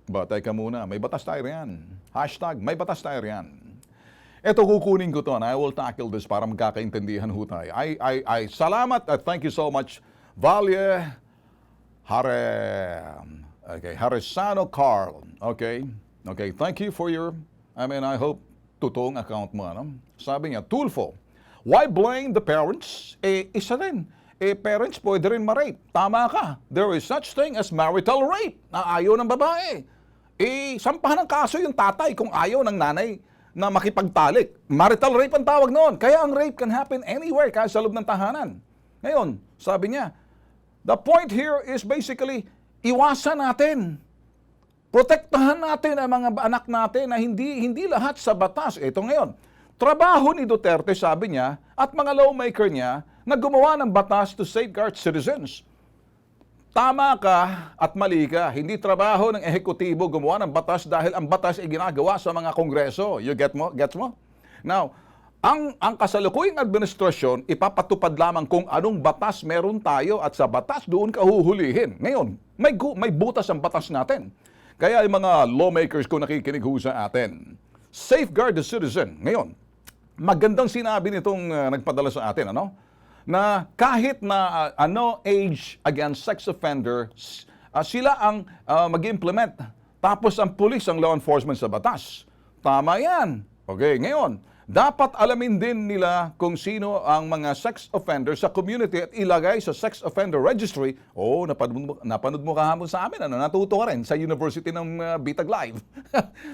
teka muna, may batas tayo riyan. #may batas tayo riyan. Ito kukunin ko to and I will tackle this para magkakaintindihan ho tayo. I salamat at thank you so much, Valle Haresano Carl. Okay, thank you for your, I hope totoong account mo. Ano? Sabi niya, Tulfo, why blame the parents? Isa rin. Parents pwede rin ma-rape. Tama ka. There is such thing as marital rape na ayaw ng babae. Sampahan ng kaso yung tatay kung ayaw ng nanay na makipagtalik. Marital rape ang tawag noon. Kaya ang rape can happen anywhere, kahit sa loob ng tahanan. Ngayon, sabi niya, the point here is basically, iwasan natin. Protektahan natin ang mga anak natin na hindi lahat sa batas. Ito ngayon, trabaho ni Duterte, sabi niya, at mga lawmaker niya, na gumawa ng batas to safeguard citizens. Tama ka at mali ka. Hindi trabaho ng ehekutibo gumawa ng batas dahil ang batas ay ginagawa sa mga kongreso. You get mo? Gets mo? Now, ang kasalukuyang administrasyon, ipapatupad lamang kung anong batas meron tayo at sa batas doon ka huhulihin. Ngayon, may butas ang batas natin. Kaya yung mga lawmakers ko nakikinig ho sa atin, safeguard the citizen. Ngayon, magandang sinabi nitong nagpadala sa atin, ano? Na kahit na age against sex offender, sila ang mag-implement. Tapos ang police, ang law enforcement sa batas. Tama yan. Okay, ngayon, dapat alamin din nila kung sino ang mga sex offender sa community at ilagay sa sex offender registry. Napanood mo kahapon sa amin, natuto ka rin sa University ng Bitag Live.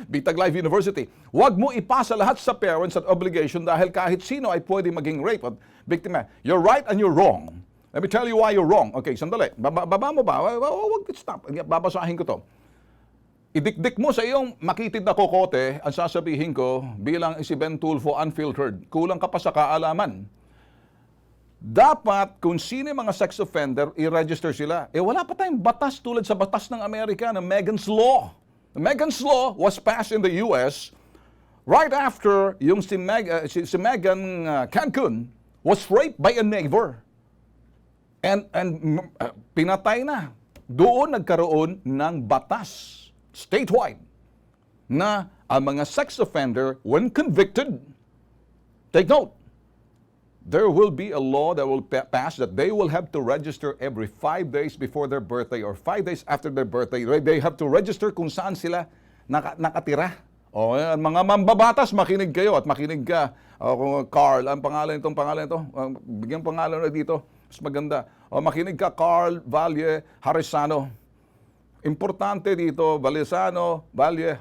Bitag Live University. Huwag mo ipasa lahat sa parents at obligation dahil kahit sino ay pwede maging rape at biktima. You're right and you're wrong. Let me tell you why you're wrong. Okay, sandali. Baba mo ba? Huwag, stop. Babasahin ko to. Idikdik mo sa iyong makitid na kokote ang sasabihin ko bilang si Ben Tulfo unfiltered. Kulang ka pa sa kaalaman. Dapat kung sino yung mga sex offender, i-register sila. Wala pa tayong batas tulad sa batas ng Amerika na Megan's Law. The Megan's Law was passed in the US right after yung si Megan Cancun was raped by a neighbor. And pinatay na. Doon nagkaroon ng batas statewide na ang mga sex offender, when convicted, take note, there will be a law that will pass that they will have to register every 5 days before their birthday or 5 days after their birthday. They have to register kung saan sila nakatira. O, mga mambabatas, makinig kayo at makinig ka. O, Carl, ang pangalan ito, bigyan pangalan na dito, mas maganda. O, makinig ka, Carl Valle Harisano. Importante dito, Valle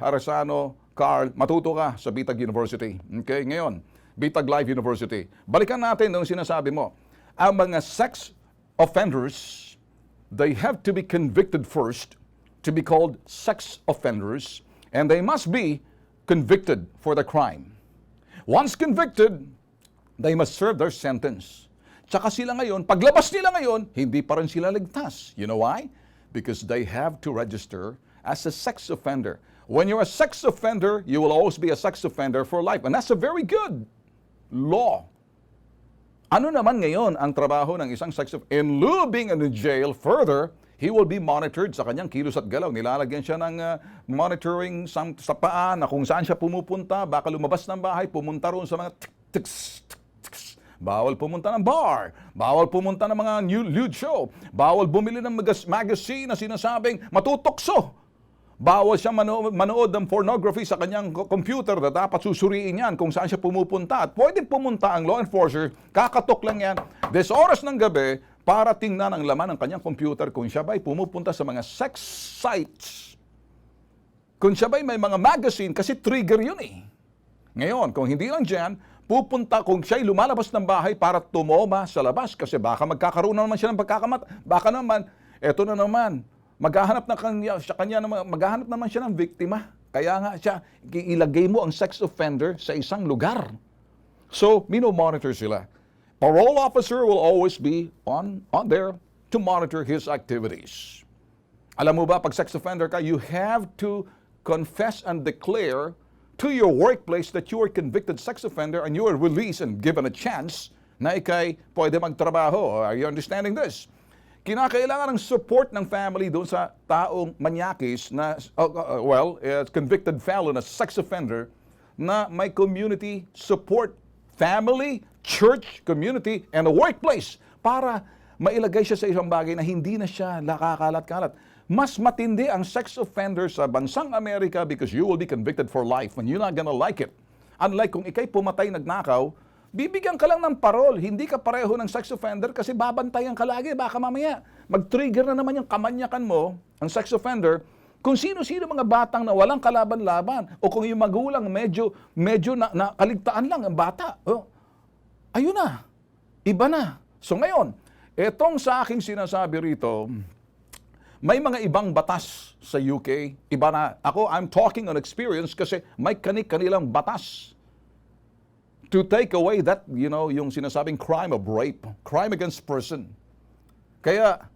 Harisano, Carl, matuto ka sa Bitag University. Okay, ngayon, Bitag Live University. Balikan natin yung sinasabi mo. Ang mga sex offenders, they have to be convicted first to be called sex offenders, and they must be convicted for the crime. Once convicted, they must serve their sentence. Tsaka sila ngayon, paglabas nila ngayon, hindi pa rin sila ligtas. You know why? Because they have to register as a sex offender. When you're a sex offender, you will always be a sex offender for life. And that's a very good law. Ano naman ngayon ang trabaho ng isang sex offender? In lieu of being in the jail, further, he will be monitored sa kanyang kilos at galaw. Nilalagyan siya ng monitoring sa paa na kung saan siya pumupunta, baka lumabas ng bahay, pumunta roon sa mga tiks. Bawal pumunta ng bar, bawal pumunta ng mga nude show, bawal bumili ng magazine na sinasabing matutokso. Bawal siya manood ng pornography sa kanyang computer na dapat susuriin yan kung saan siya pumupunta. At pwede pumunta ang law enforcer, kakatok lang yan, 10 oras ng gabi para tingnan ang laman ng kanyang computer kung siya ba'y pumupunta sa mga sex sites. Kung siya ba'y may mga magazine, kasi trigger yun eh. Ngayon, kung hindi lang dyan, pupunta kung siya'y lumalabas ng bahay para tumoma sa labas kasi baka magkakaroon na naman siya ng pagkakamat. Baka naman, eto na naman, maghahanap naman siya ng biktima. Kaya nga siya, ilagay mo ang sex offender sa isang lugar. So, monitor sila. Parole officer will always be on there to monitor his activities. Alam mo ba, pag sex offender ka, you have to confess and declare to your workplace that you are convicted sex offender and you are released and given a chance na ikay pwede magtrabaho. Are you understanding this? Kinakailangan ng support ng family doon sa taong manyakis na, convicted felon, na sex offender, na may community support, family, church, community, and a workplace para mailagay siya sa isang bagay na hindi na siya nakakalat-kalat. Mas matindi ang sex offender sa bansang Amerika because you will be convicted for life and you're not gonna like it. Unlike kung ikay pumatay nagnakaw, bibigyan ka lang ng parol. Hindi ka pareho ng sex offender kasi babantayan ka lagi. Baka mamaya, mag-trigger na naman yung kamanyakan mo, ang sex offender, kung sino-sino mga batang na walang kalaban-laban o kung yung magulang medyo na kaligtaan lang ang bata. Oh, ayun na. Iba na. So ngayon, etong sa aking sinasabi rito, may mga ibang batas sa UK. Iba na. Ako, I'm talking on experience kasi may kanilang batas to take away that, yung sinasabing crime of rape, crime against person. Kaya,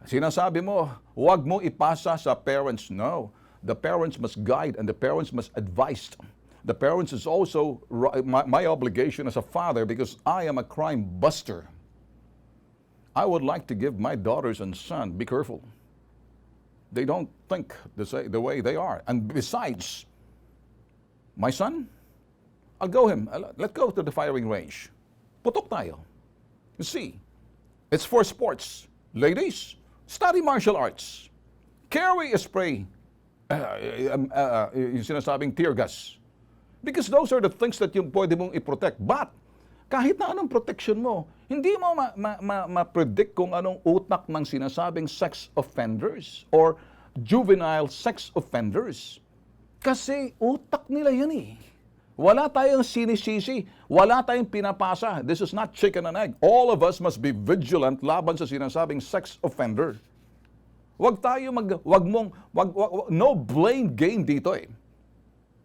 sinasabi mo, huwag mo ipasa sa parents. No. The parents must guide and the parents must advise. The parents is also my obligation as a father because I am a crime buster. I would like to give my daughters and son, be careful. They don't think the way they are. And besides, my son, let's go to the firing range. Putok tayo. You see, it's for sports. Ladies, study martial arts. Carry a spray, yung sinasabing tear gas. Because those are the things that yung pwede mong i-protect. But, kahit na anong protection mo, hindi mo ma-predict kung anong utak ng sinasabing sex offenders or juvenile sex offenders. Kasi utak nila yan eh. Wala tayong sinisisi, wala tayong pinapasa. This is not chicken and egg. All of us must be vigilant laban sa sinasabing sex offender. No blame game dito eh.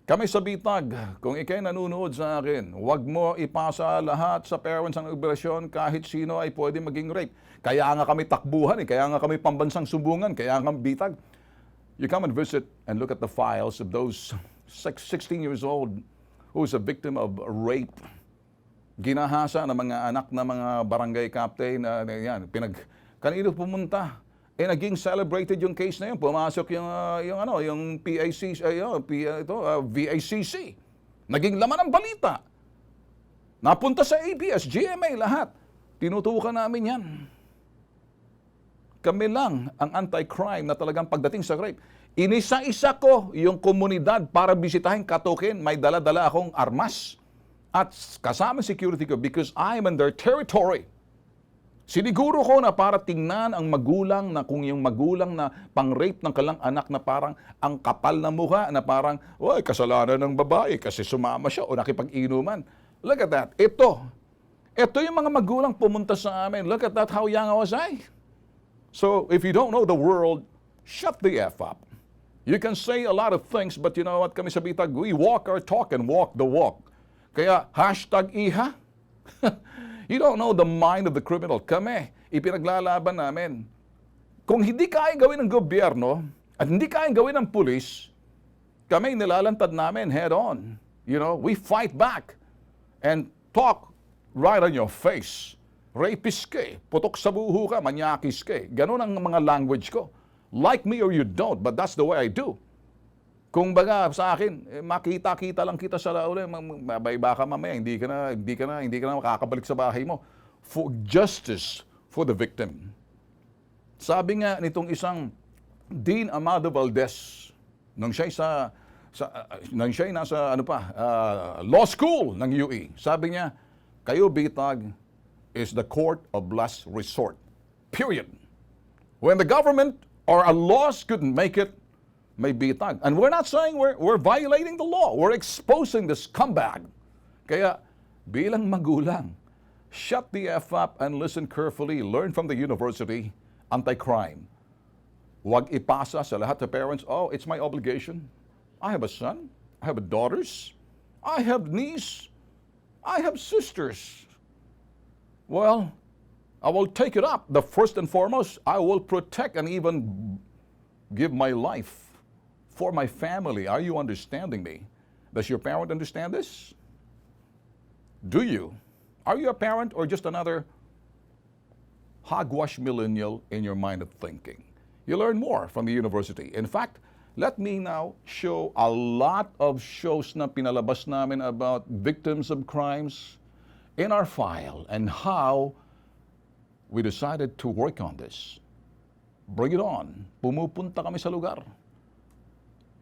Kami sa Bitag, kung ikay nanonood sa akin, wag mo ipasa lahat sa parents ang operasyon kahit sino ay pwede maging rape. Kaya nga kami takbuhan kaya nga kami pambansang sumbungan, kaya nga Bitag. You come and visit and look at the files of those 16 years old who's a victim of rape. Ginahasa ng mga anak na mga barangay captain, kanino pumunta? naging celebrated yung case na yun. Pumasok yung PICC, VICC. Naging laman ng balita. Napunta sa ABS, GMA, lahat. Tinutukan namin yan. Kami lang ang anti-crime na talagang pagdating sa rape. Inisa-isa ko yung komunidad para bisitahin, katukin. May dala-dala akong armas. At kasama security ko because I'm in their territory. Siniguro ko na para tingnan ang magulang na kung yung magulang na pang-rape ng kalang anak na parang ang kapal na mukha na parang, oy, kasalanan ng babae kasi sumama siya o nakipag-inuman. Look at that. Ito yung mga magulang pumunta sa amin. Look at that, how young was I? So, if you don't know the world, shut the F up. You can say a lot of things, but you know what kami sa Bitag, we walk our talk and walk the walk. Kaya, #iha. You don't know the mind of the criminal. Kami, ipinaglalaban namin. Kung hindi kaya gawin ng gobyerno, at hindi kaya gawin ng pulis, kami nilalantad namin head on. You know, we fight back and talk right on your face. Rapist ka eh. Putok sa buho ka, manyakis ka eh. Ganun ang mga language ko. Like me or you don't, but that's the way I do. Kung baga sa akin, makita-kita lang kita sa laula, baka mamaya hindi ka na makakabalik sa bahay mo. For justice for the victim. Sabi nga nitong isang Dean Amado Valdez, nang siya nasa law school ng UE. Sabi niya, kayo Bitag is the court of last resort. Period. When the government or a laws couldn't make it, may Bitag. And we're not saying we're violating the law. We're exposing the scumbag. Kaya bilang magulang, shut the F up and listen carefully. Learn from the university, anti-crime. Huwag ipasa sa lahat ng parents, oh, it's my obligation. I have a son. I have daughters. I have niece. I have sisters. Well, I will take it up. The first and foremost, I will protect and even give my life for my family. Are you understanding me? Does your parent understand this? Do you? Are you a parent or just another hogwash millennial in your mind of thinking? You learn more from the university. In fact, let me now show a lot of shows na pinalabas namin about victims of crimes in our file and how we decided to work on this. Bring it on. Pumupunta kami sa lugar.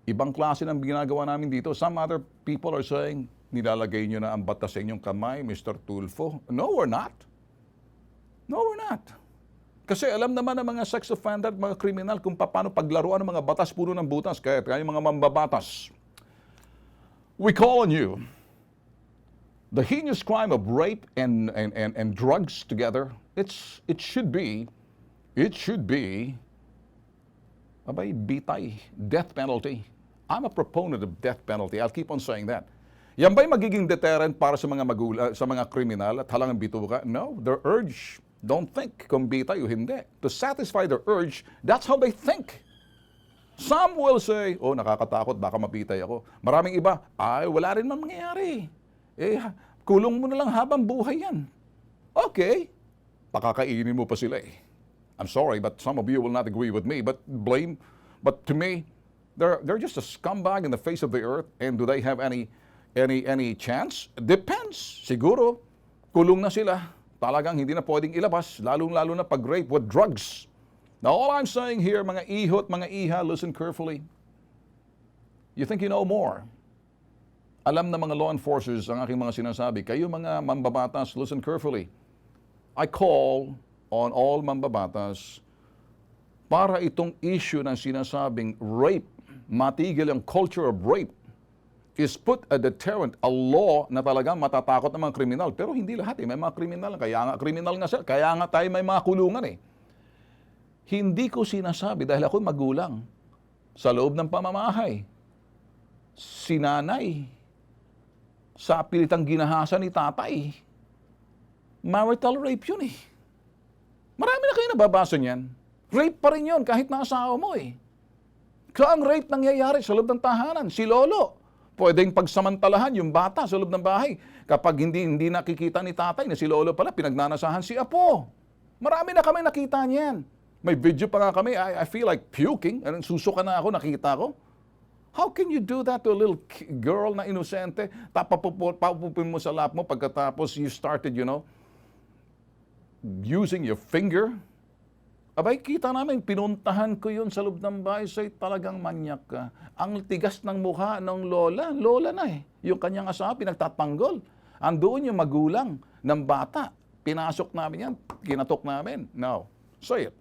Ibang klase ng ginagawa namin dito. Some other people are saying, nilalagay nyo na ang batas sa inyong kamay, Mr. Tulfo. No, we're not. No, we're not. Kasi alam naman ng mga sex offender at mga kriminal kung paano paglaruan ng mga batas puno ng butas. Kaya yung mga mambabatas. We call on you. The heinous crime of rape and drugs together, it should be, bitay, death penalty. I'm a proponent of death penalty. I'll keep on saying that. Yan ba'y magiging deterrent para sa mga sa mga kriminal at halangang bituka? No, their urge, don't think kung bitay o hindi. To satisfy their urge, that's how they think. Some will say, oh, nakakatakot, baka mapitay ako. Maraming iba, ay, wala rin man mangyayari. Kulong mo na lang habang buhay yan. Okay, pakakainin mo pa sila eh. I'm sorry, but some of you will not agree with me, but to me, they're just a scumbag in the face of the earth, and do they have any chance? Depends. Siguro, kulong na sila. Talagang hindi na pwedeng ilabas, lalong-lalo na pag-rape with drugs. Now, all I'm saying here, mga ihot, mga iha, listen carefully. You think you know more. Alam na mga law enforcers ang aking mga sinasabi. Kayo mga mambabatas, listen carefully. I call on all mambabatas para itong issue ng sinasabing rape, matigil ang culture of rape, is put a deterrent, a law na talagang matatakot ng mga kriminal. Pero hindi lahat eh, may mga kriminal. Kaya nga kriminal nga sila, kaya nga tayo may mga kulungan eh. Hindi ko sinasabi dahil ako magulang sa loob ng pamamahay. Si nanay, sa pilitang ginahasa ni tatay, marital rape yun eh. Marami na kayo nababasa niyan. Rape pa rin yun kahit naasawa mo eh. Kaya ang rape nangyayari sa loob ng tahanan. Si lolo, pwedeng pagsamantalahan yung bata sa loob ng bahay. Kapag hindi nakikita ni tatay na si lolo pala, pinagnanasahan si apo. Marami na kami nakita niyan. May video pa nga kami, I feel like puking. Susuka na ako, nakita ko. How can you do that to a little girl na inosente? Papupin mo sa lap mo pagkatapos you started, using your finger. Abay, kita namin, pinuntahan ko yun sa loob ng bahay. Say, talagang manyak ka. Ang tigas ng mukha ng lola. Lola na eh. Yung kanyang asawa, pinagtatanggol. Andoon yung magulang ng bata. Pinasok namin yan. Kinatok namin. Now, say it.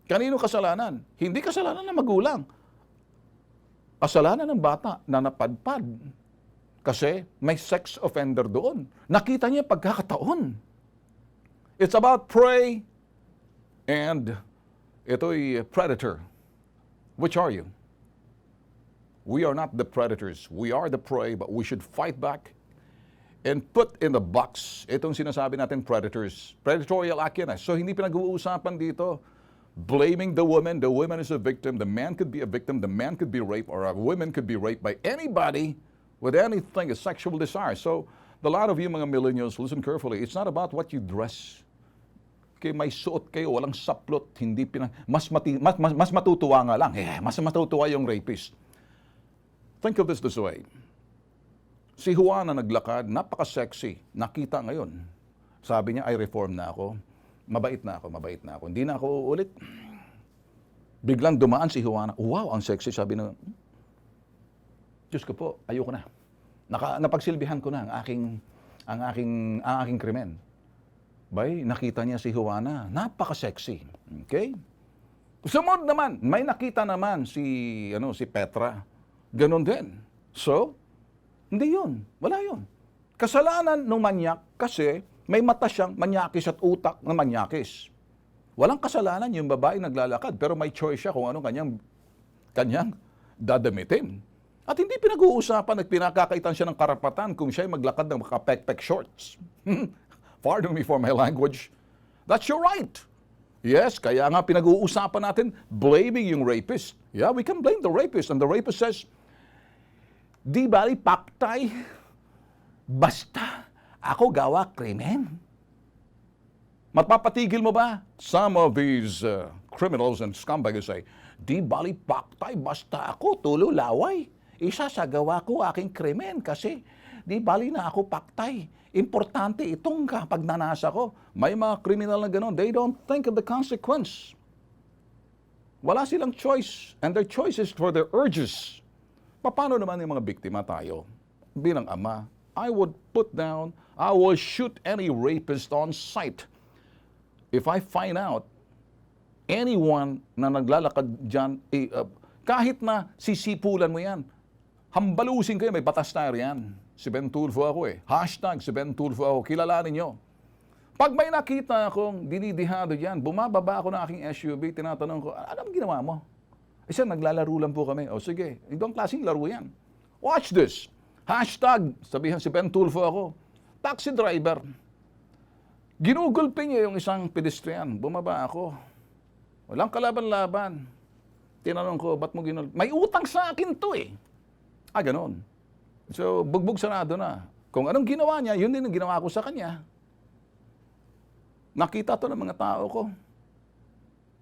Kanino kasalanan? Hindi kasalanan ng magulang. Kasalanan ng bata na napadpad. Kasi may sex offender doon. Nakita niya pagkakataon. It's about prey and ito'y predator. Which are you? We are not the predators. We are the prey, but we should fight back and put in the box itong sinasabi natin predators. Predatorial act yan. So hindi pinag-uusapan dito blaming the woman is a victim, the man could be a victim, the man could be raped, or a woman could be raped by anybody with anything, a sexual desire. So, a lot of you mga millennials, listen carefully, it's not about what you dress. Okay, may suot kayo, walang saplot, hindi mas matutuwa nga lang. Mas matutuwa yung rapist. Think of this way. Si Juana naglakad, napaka-sexy, nakita ngayon. Sabi niya, I reform na ako. Mabait na ako. Hindi na ako ulit. Biglang dumaan si Juana. Wow, ang sexy. Sabi na, Diyos ko po, ayoko na. Napagsilbihan ko na ang aking krimen. Bay, nakita niya si Juana. Napaka-sexy. Okay? Sumunod naman, may nakita naman si Petra. Ganon din. So, hindi yun. Wala yun. Kasalanan ng manyak kasi may mata siyang manyakis at utak na manyakis. Walang kasalanan yung babae naglalakad, pero may choice siya kung anong kanyang dadamitin. At hindi pinag-uusapan at pinakakaitan siya ng karapatan kung siya ay maglakad ng makapekpek shorts. Pardon me for my language. That's your right. Yes, kaya nga pinag-uusapan natin blaming yung rapist. Yeah, we can blame the rapist. And the rapist says, di bali paktay, basta ako gawa krimen. Mapapatigil mo ba? Some of these criminals and scumbags say, di bali paktay, basta ako tulo laway. Isasagawa ko aking krimen kasi di bali na ako paktay. Importante itong pagnanasa ko. May mga kriminal na gano'n. They don't think of the consequence. Wala silang choice. And their choice is for their urges. Paano naman yung mga biktima tayo? Bilang ama, I would I will shoot any rapist on sight. If I find out anyone na naglalakad dyan, kahit na sisipulan mo yan, hambalusin kayo, may batas tayo yan. Si Ben Tulfo ako Hashtag si Ben Tulfo ako, kilalanin nyo. Pag may nakita akong dinidihado dyan, bumababa ako ng aking SUV, tinatanong ko, anong ginawa mo? Isa, naglalaro lang po kami. O sige, itong klaseng laro yan. Watch this. Hashtag, sabihan si Ben Tulfo ako, taxi driver. Ginugulpi niya yung isang pedestrian. Bumaba ako. Walang kalaban-laban. Tinanong ko, ba't mo ginulpi? May utang sa akin to ganon. So, bugbog sarado na. Kung anong ginawa niya, yun din ang ginawa ko sa kanya. Nakita to ng mga tao ko.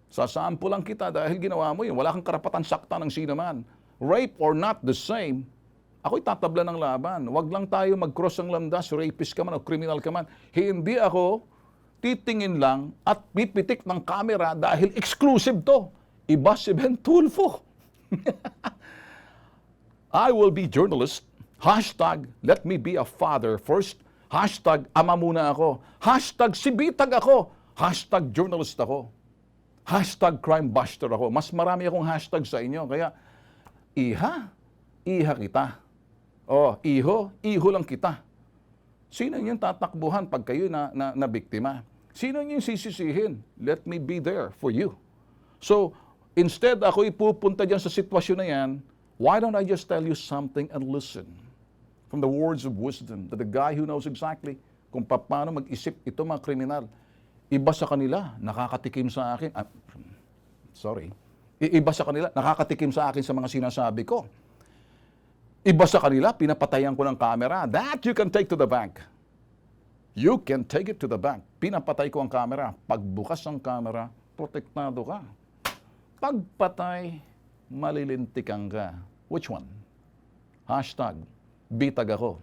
Sasampulan kita dahil ginawa mo yun. Wala kang karapatan sakta ng sino man. Rape or not the same. Ako'y tatabla ng laban. Huwag lang tayo mag-cross ang landas, rapist ka man o criminal ka man. Hindi ako titingin lang at pipitik ng camera dahil exclusive to. Iba si Ben Tulfo. I will be journalist. Hashtag, let me be a father first. Hashtag, ama muna ako. Hashtag, sibitag ako. Hashtag, journalist ako. Hashtag, crime buster ako. Mas marami akong hashtag sa inyo. Kaya, iha kita. Iho lang kita. Sino yung tatakbuhan pag kayo na biktima? Sino yung sisisihin? Let me be there for you. So, instead ako ipupunta dyan sa sitwasyon na yan, why don't I just tell you something and listen from the words of wisdom that the guy who knows exactly kung paano mag-isip ito mga kriminal. Iba sa kanila, nakakatikim sa akin. Iba sa kanila, nakakatikim sa akin sa mga sinasabi ko. Iba sa kanila, pinapatayan ko ng camera. That you can take to the bank. You can take it to the bank. Pinapatay ko ang camera. Pagbukas ng camera, protektado ka. Pagpatay, malilintikan ka. Which one? Hashtag, bitag ako.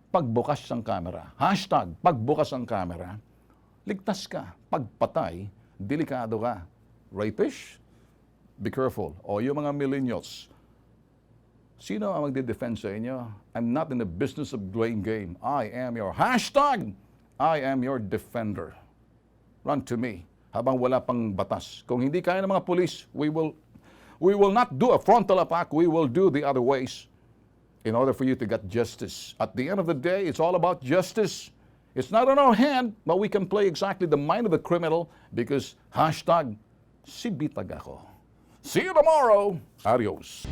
Pagbukas ng camera. Hashtag, pagbukas ng camera. Ligtas ka. Pagpatay, delikado ka. Rapish? Be careful. O yung mga millennials, sino ang magde-defend sa inyo? I'm not in the business of playing game. I am your hashtag. I am your defender. Run to me. Habang wala pang batas. Kung hindi kaya ng mga pulis, we will not do a frontal attack. We will do the other ways in order for you to get justice. At the end of the day, it's all about justice. It's not on our hand, but we can play exactly the mind of the criminal because hashtag, si bitag ako. See you tomorrow. Adios.